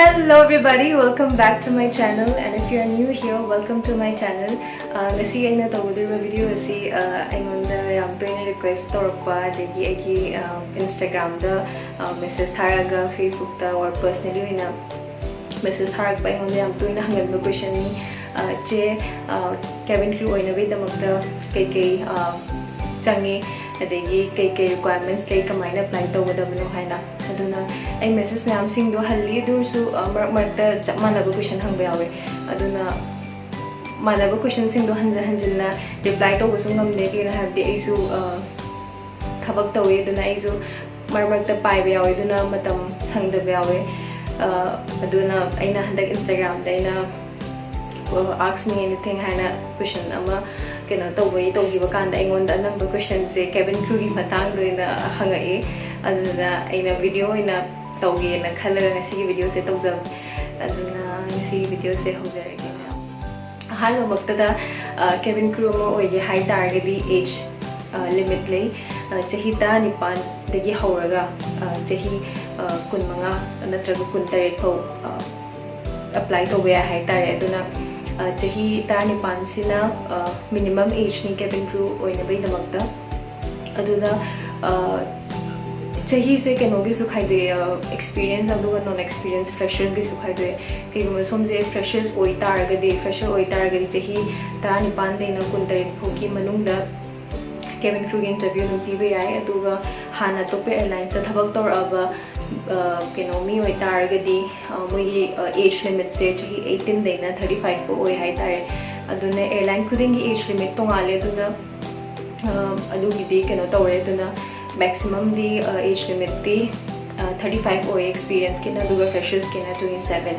Hello everybody, welcome back to my channel, and if you're new here, welcome to my channel. Ngasi aina tawudiriba video asi aingonda yam toina request torpa degi agi Instagram da message tharaga, Facebook da or personally ina message tharak ba aingonda yam toina hangalba question ni che cabin crew oina be damakta kei changi adegi kei requirements lay kamaina apply tawudabano haina aduna ai message mayam sing do halli dursu marta manaba question hangba yawe aduna manaba question sing do hanjinna reply to busung ngamne ki na habdi aisu thabak tawe aduna aisu marta pai ba yawe aduna matam sangda ba yawe aduna aina handak Instagram da aina ask me anything haina question ama kena tawai tawgiba kanda aingonda number question se cabin crew gi matang do ina hangai aduna aina video ina tawge na khalaga ngasi video se tawjam aduna ngasi video se hojare halo maktada cabin crew ma oige high target di age limit lay chahi ta nipan dagi hauraga chahi kunmanga natraga kuntare thau apply to we high target aduna chahi ta nipan sina minimum age ni cabin crew oina bai damakta aduna chahi se kenogi su khaide experience aduga non experience freshers gi su khaide kiguma somje freshers oi targa de fresher oi targa di chahi ta nipan de na kuntare phoki manungda cabin crew interview nu pibe ai aduga hana tope airlines sa thabak tor aba kenomi oi targa di moi age limit se chahi 18 de na 35 po oi hai tare aduna airline khudingi age limit tongale aduna adugi de keno tawre aduna maximum the age limit the 35 OA experience kina duga freshers kina 27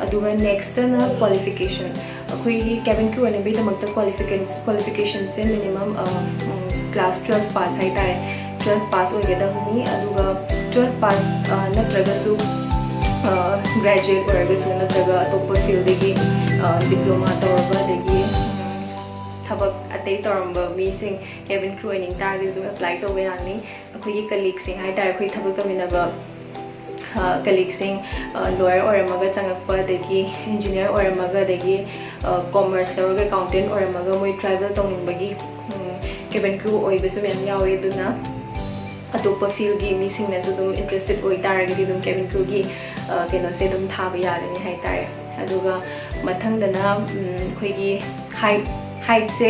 aduga next na qualification akoi cabin crew ane be damakta qualifications se minimum class 12 pass hai tare 12 pass oige da huni aduga 12 pass natraga su graduate oiga su natraga atopa field degi diploma tawba degi thabak atei toramba mising cabin crew ening target du apply to we ani akoi colleagues sing hai tar akoi thabak taminaba colleagues sing lawyer or amaga changakpa degi engineer or amaga degi commerce or accountant or amaga moi travel tawning bagi cabin crew oi besu yan yawe duna atopa field gi mising na su dum interested oi target dum cabin crew gi keno se dum thaba yadani hai tar aduga mathang dana khoi gi height se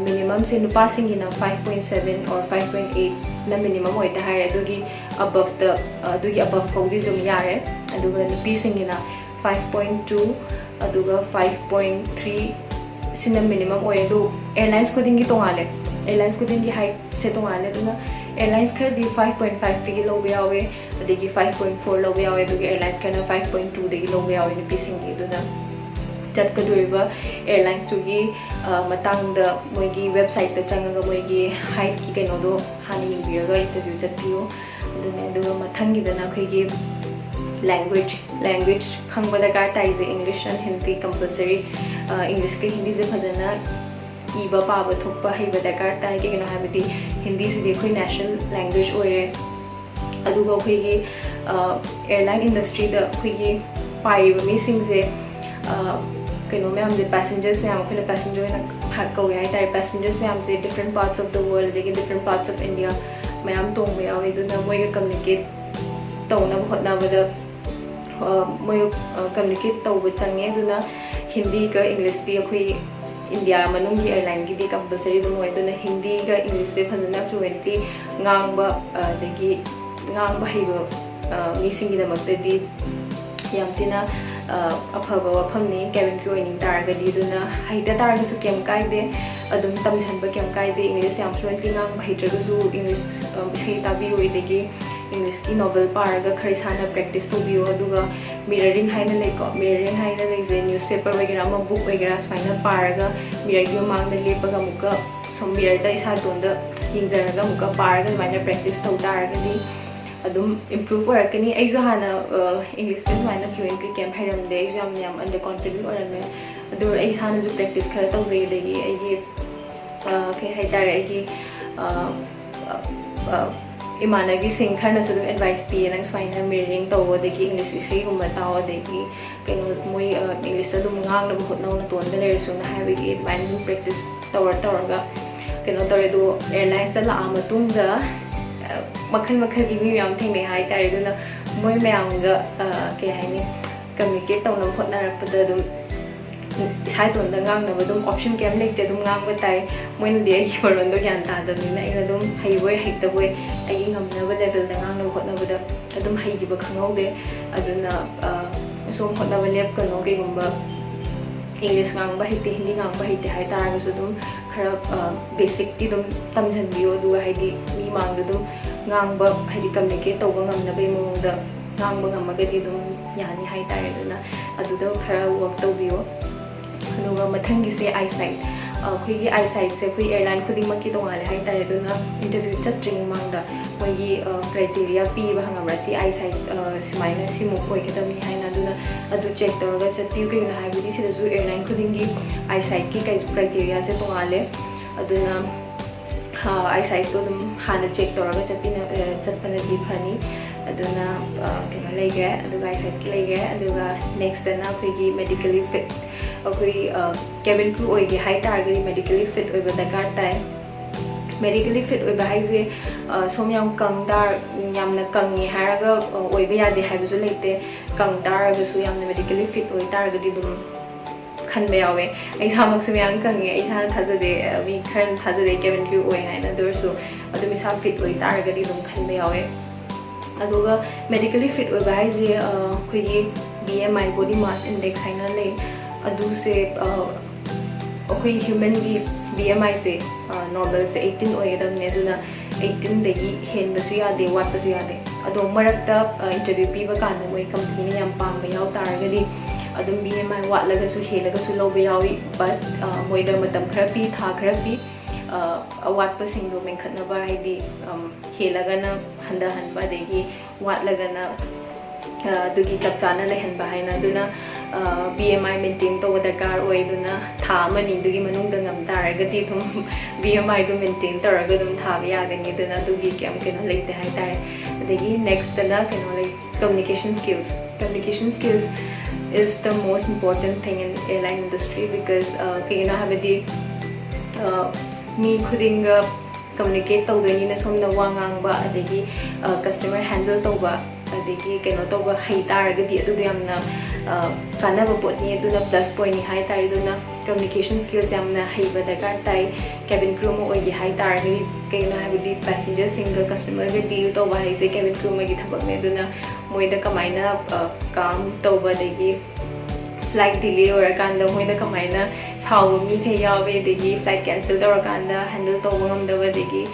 minimum se nupa singi na 5.7 or 5.8 na minimum oi ta hare adugi above kodi zum yare aduga nupi singi na 5.2 aduga 5.3 sina minimum oi do airlines ko dingi tongale airlines ko dingi height se tongale aduna airlines khar di 5.5 digi low yawe adigi 5.4 low yawe adugi airlines kana 5.2 digi low yawe nupi singi aduna chatkaduriba airlines to gi matang da moigi website ta changaga moigi height ki keno do hani yingbiraga interview chatpiyo adune aduga mathang gi dana khoi gi language khangba da ka taize English and Hindi compulsory English ke Hindi je phajana iba paba thokpa haiba da ka tai ke keno habiti Hindi se de khoi national language oire aduga khoi gi airline industry da khoi gi paiba mi singse keno me amje passengers me amkhole passenger na hakko hai tar passengers me amje different parts of the world de different parts of India me am tong me awe du na moi communicate tawna hotna bada moi communicate taw ba change du na Hindi ka English di khoi India manung gi airline gi di compulsory du moi du na Hindi ka English de phajana fluently ngangba degi ngangba hibo missing gi da makte di yamtina afaba wafamni cabin crew ening targa di duna haida targa su kem kaide adum tamjanba kem kaide English yam fluently ngang bhaitraga su English sei tabi oidegi English ki novel paraga kharisana practice to biyo aduga mirroring haina leko mirroring haina leze newspaper wagera ma book wagera swaina paraga mirror gi mangda lepaga muka som mirror da isa tonda yingjaraga muka paraga maina practice to targa di adum improve orakani aizo hana English is maina fluent ki kem hairam de exam yam under confident orame adur ai hana ju practice khara tawjai degi ai gi ke hai tare ai gi इमानबीसिंग खरनासु अदुम advice पी नंग स्वाइना mirroring तवो देगी English इसेगुम्बा ताओ देगी कनो मोय English अदुम ngang hotna ton da lesu na habigi mind practice tawra keno tore do airlines da la amatung da makhan gi mi yam theng ne hai tare do na moy mayam ga ke hai ni communicate tawna hotna rapada dum sai ton da ngang na dum option kem lek te dum ngang ba tai moy na de hi boron do gyan ta da ni na ina dum hai boy hai ta boy ai ngam na ba level da ngang na hotna ba da adum hai gi ba khangau de aduna som hotna ba lep kano ke gumba English ngang ba hite Hindi ngang ba hite hai tar so dum khara basic ti dum tamjan bio du hai di mi mang dum ngang ba hai di communicate to ba ngam na be mo da ngang ba ngam ga di dum yani hai tar na adu do khara work to bio anu ga mathang gi se eyesight khoi gi eyesight se khoi airline khuding ma ki to ngale hai tar na interview chat training mang da moi gi criteria pi ba hanga ba si eyesight simaina si mo khoi ke dami hai na du na adu check to ga chat pi ke na hai bi si zu airline khuding gi eyesight ki kai criteria se to ngale adu na eyesight to dum hana check to ga chat pi na chat pa na di phani adu na ke na lege adu eyesight ki lege adu ga next na khoi gi medically fit akoi cabin crew oi gi high target medically fit oi ba dakar tai medically fit oi ba hai je som yam kang dar yam na kang ni haraga oi ba ya de hai bu leite kang dar ga su yam na medically fit oi tar ga di dum khan be yawe ai samak se yang kang ai sa thaja de we khan thaja de cabin crew oi hai na dor su adu mi sa fit oi tar ga di dum khan be yawe aduga medically fit oi ba hai je khoi gi BMI body mass index hai na le adu se khoi human gi BMI se normal se 18 oi da ne duna 18 degi hen basu ya de wat basu ya de ado marakta interview pi ba kan moi company ne yam pam ba yaw tar ga di adum BMI wat laga su he laga su lo ba yawi but moi da matam khara pi tha khara pi awat pa sing do men khatna ba hai di he laga na handa han ba degi wat laga na dugi chap chana le han ba hai na duna BMI maintain to dakar oi duna tha mani dugi manung da ngam tar ga ti thum BMI do maintain tar ga dum tha ya ga ni duna dugi kyam ken leite hai tar degi next na ken like communication skills is the most important thing in airline industry because you know have the me khuding communicate to ga ni na som na wangang ba adegi customer handle to ba adegi keno to ba hai tar ga di adu yamna kana ba pot ni adu na plus point ni hai tar adu na communication skills yamna hai ba dakar tai cabin crew mo oi gi hai tar ga ke na have the passenger single customer ga deal to ba hai se cabin crew ma gi thabak ne adu na moi da kamaina kam to ba degi flight delay or kanda hoina kamaina saw mi ke yawe degi flight cancel or kanda handle to ngam da ba degi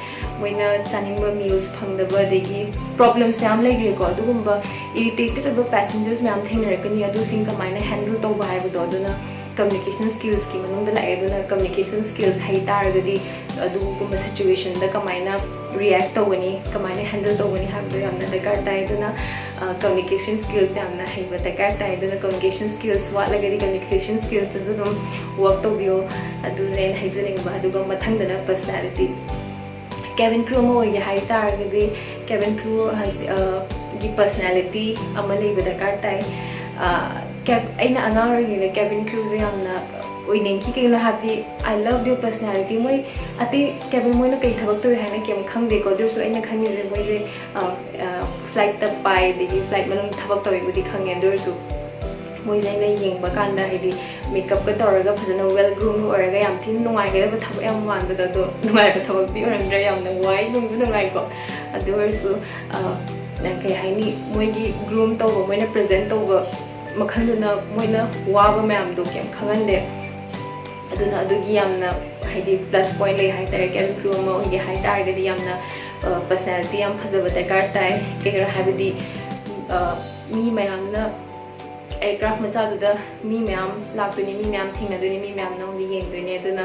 moina chaning ba meals phang da ba degi problems yam like ko dugumba irritated about passengers me am thing rakani adu sing kamaina handle to ba ba do na communication skills ki manung da la adu na communication skills hai tar ga di adu gumba situation da kamaina react to wani kamaina handle to wani ha do yam na dakar tai adu na communication skills yamna hai ba dakar tai adu na communication skills wa la ga di communication skills to dum work to bio adu ne hai jering ba adu ga mathang da na personality cabin crew mo oi hai tar ga di cabin crew gi personality amale ba dakar tai aina angar ni cabin crew je yamna oi nen ki ke no have the I love your personality moi ati cabin moi na kai thabak to hai na kem khang de ko dur so aina khang ni je moi je flight ta pai de flight manung thabak to wi di khang en dur so moi je na yeng ba kan da idi makeup ka tor ga phajana well groom or ga yam thin nungai ga ba thab yam wan ba do nungai ba thab bi orang dra yam na wai nung su nungai ko adu so na kai hai ni moi gi groom to ba moi na present to ba makhan na moi na wa ba mam do kem khangan de aduna adugi yamna haidi plus point lay hai tar cabin crew mo gi hai tar ga di yamna personality yam phajaba dakar tai ke ra habidi mi mayam na aircraft macha da mi mayam lakduni mi mayam thingna duni mi mayam nong di yeng duni aduna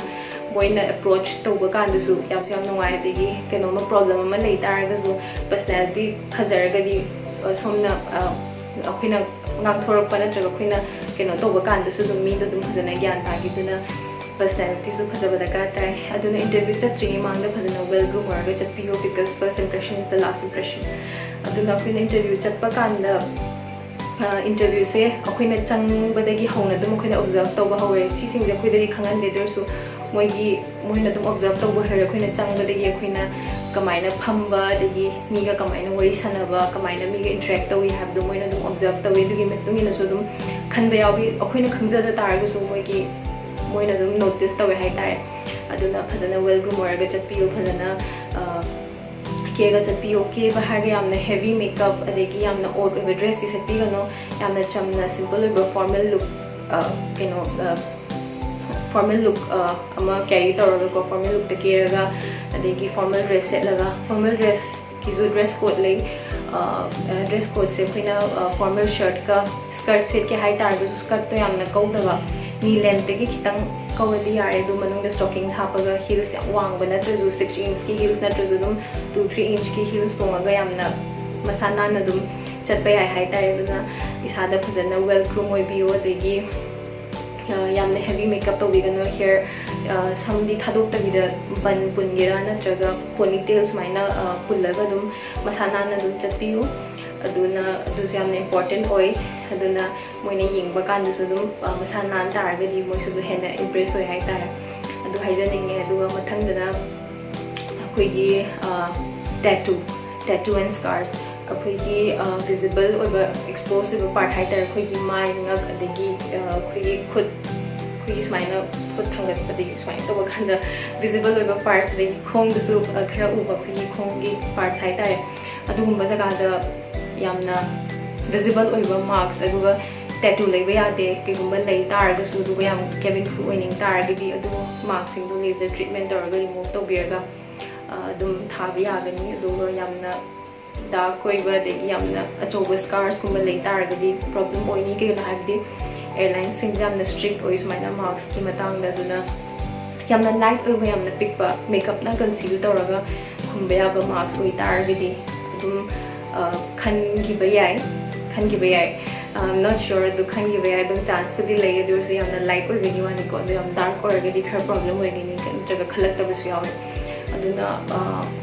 moina approach to ba kan su yam yam nungai degi keno ma problem ma lay tar ga su personality phajar ga di somna akhina ngak thorok pa na traga khina keno to ba kan su dum mi do dum phajana gyan ta gi duna personality su phajaba darkar tai aduna interview chatringi mangda phajana well groom orga chatpiyo because first impression is the last impression aduna akhina interview chatpa kanda interview se akhina changbadagi hauna dum akhina observe tawba hawe si singje akhidari khangan leader su moina dum observe tawba hare akhina changbadagi akhina kamaina phamba dagi miga kamaina wari sanaba kamaina miga interact tawi have dum moina dum observe tawi dugi metungina so dum khanba yawi akhina khangja targa so moina dum notice tawi hai tare aduna phajana well groom orga chatpiyo phajana kega chatpiyo ke bahar ga yamna heavy makeup adegi yamna odd over dress is setpigano yamna chamna simple over formal look formal look ama carry tawraga ko formal look ta keraga adegi formal dress set laga formal dress kizu dress code lay dress code se khina formal shirt ka skirt set ke high tar ga skirt to yamna kaudaba knee length ge khitang kawali yare du manung da stockings hapaga heels ya wang bana trazu 6 inch ki heels na trazu dum 2-3 inch ki heels tonga yamna masana na dum chatpa yai high tar duna isada phajana well groom oi bio adegi yamna heavy makeup to bigano hair samdi thadok ta bida ban pungira na traga ponytails maina pullaga dum masana na dum chatpiu aduna adusu yamna important oi aduna moina yingba kan du dum masana targa di moi su hena impress oi hai tar adu haijaninge aduga mathang dana akoigi tattoo and scars akoigi visible oiba exposed oiba part hai tar akoigi mai ngak adegi akoigi khut akoigi smaina khut thangat adegi smaina to bakanda visible oiba parts adegi khong du su khara uba akoigi khong gi part hai tar adugumba jaga da yamna visible oiba marks aduga tattoo leiba yade kegumba lei targa su duga yam cabin crew oining targa di adu marks sing du laser treatment targa remove tawbirga dum thabi yagani aduga yamna dark oiba degi yamna achoba scars kumba lei targa di problem oini ke na habdi airlines sing yamna strict ois maina marks ki matang da duna yamna light oiba yamna pikpa makeup na conceal tawraga khumba yaba marks oi targa di dum khan gi bayai I'm not sure the khan gi bayai dum chance ko di lay dur se yamna light oi beni wani ko yam dark or ga di khar problem oi gini kan jaga khalak ta bisu yawe aduna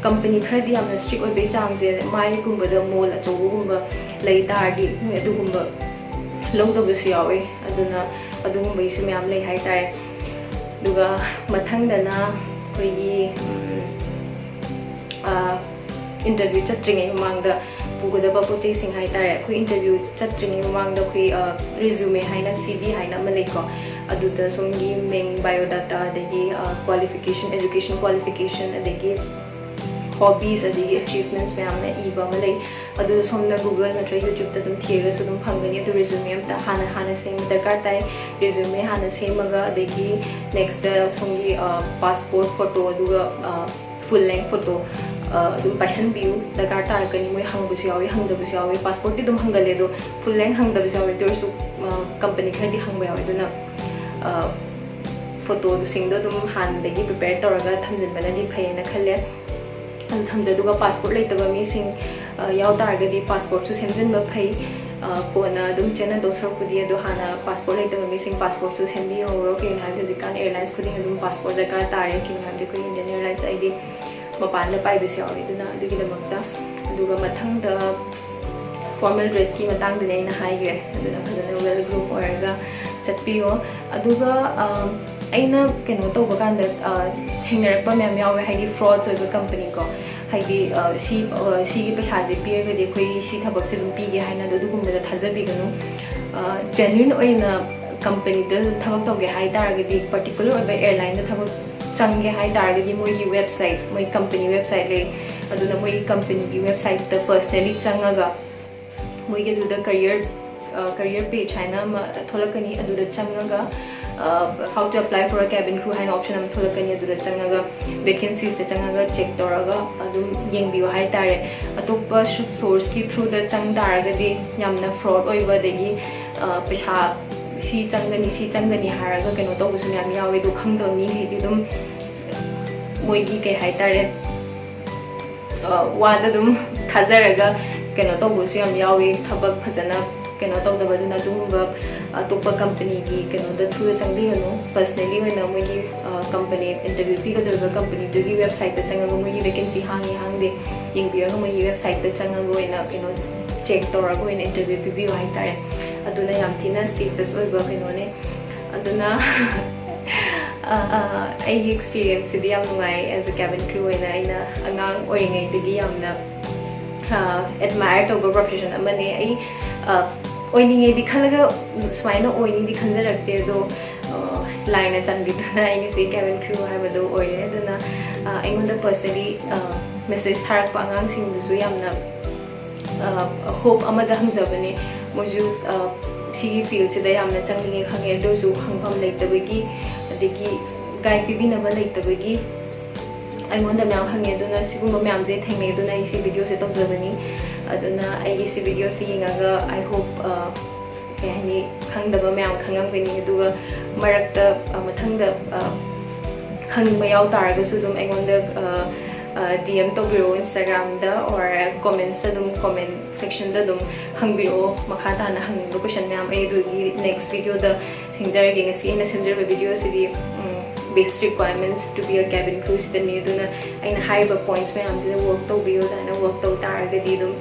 company khar di yamna strict oi be chang je mai gumba da mall acho gumba lay tar di adu gumba long da bisu yawe aduna adu gumba isu me am lay hai tare duga mathang da na koi gi interview chatringi mangda pugadaba pote sing hai tare khoi interview chatringi mangda khoi resume haina cv haina maleko aduda somgi meng biodata adegi qualification education qualification adegi hobbies adegi achievements me amna iba malai adu somna google na try youtube ta dum thiega su dum phangani adu resume am ta hana sem darkar tai resume hana semaga adegi next da somgi passport photo aduga full length photo dum passion view darkar tar kani moi hangbusu yawi hangdabusu yawi passport ti dum hangale do full length hangdabusu yawi dorsu company khadi hangba yawi duna photo du sing do dum han degi prepare toraga thamjin bana di phayena khalle an thamja duga passport leitaba mi sing yaw targa di passport su semjin ba phai kona dum chena dosar kudi do hana passport leitaba mi sing passport su sembi oro ke na jikan airlines kudi dum passport darkar tare ki na de ko indian airlines id mapan da pai bisi yawi duna adugi da makta aduga mathang da formal dress ki matang de na haige aduna phajana well groom orga chatpiyo aduga aina keno to bakan da thengnarakpa myam yawe haidi frauds oiba company ko haidi si gi paisa je piega de khoi si thabak se dum pige haina do dugum da thajabi ganu genuine oina company da thabak to ge hai targa di particular oiba airline da thabak change hai targa di moi gi website moi company website le aduna moi company gi website ta personally changaga moi ge du da career page haina ma tholakani aduda changaga how to apply for a cabin crew haina option am tholakani aduda changaga vacancies ta changaga check toraga adum yengbiyo hai tare atoppa source ki through da chang targa di yamna fraud oiba degi paisa si changani haraga keno to busu yam yawe do khangda mi hi dum moigi ke hai tare wada dum thazaraga keno to busu yam yawe thabak phajana keno tawdabaduna adugumba atopa company gi keno da through changbiganu personally oina mogi company interview pigadorba company dugi website ta changaga mogi vacancy hangi hangde ingbiraga mogi website ta changaga oina keno check toraga oina interview pibiyo haitare aduna yam thina safest oiba keno ne aduna aigi experience di yam nungai as a cabin crew oina aina angang oingai digi yamna admire to profession amane ai oiningai di khalaga swaina oining di khanjarakte do line chanbiduna ai si cabin crew habado oire aduna aingonda personally message tharak pa angang sing du yamna hope amada hangzabane moju sigi field sida yamna changlinge khange do su hangpham leitabagi adigi guide pibinaba leitabagi aingonda myam hange duna sigumba myam je thengne duna isi video se tawjabani aduna ai isi video se yingaga I hope yani khangdaba myam khangamgani aduga marakta mathangda khangba yaw taraga su dum aingonda DM tawbiro Instagram da or comments dum comment section da dum hangbiro makha tana hangba question myam ai dugi next video da thingjarage ngasi na senderba video se di basic requirements to be a cabin crew sida ni duna aina high points me amjida work to bio dana work to targa di dum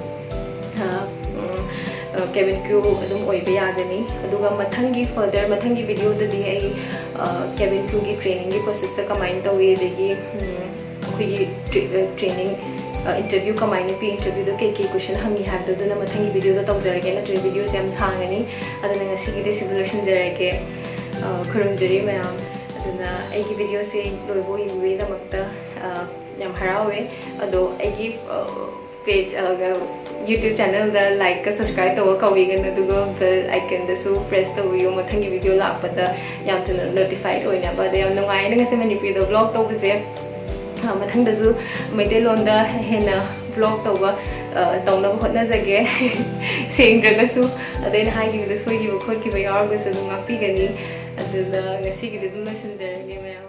cabin crew adum oiba yagani aduga mathangi further mathangi video da di ai cabin crew gi training gi process ta kamain to we degi khoi training interview kamain pi interview da ke question hangi have do duna mathangi video da tawjarage na train video sam sangani adana ngasi gi simulation jarage khurumjari mayam aduna aigi video se loibo iwe da makta yam harawe ado aigi page YouTube channel da like ka subscribe to ka wi gan adugo bell icon da su press to wi mathangi video la pada yam tana notified oina ba da yam nungai na ngase manipur da vlog to buse mathang da su maite lon da hena vlog to ba tawna hotna jage sengraga su adena haigi da su yi khot ki ba yar go su ngakpi gani aduna ngasi gi da loisinjarage mayam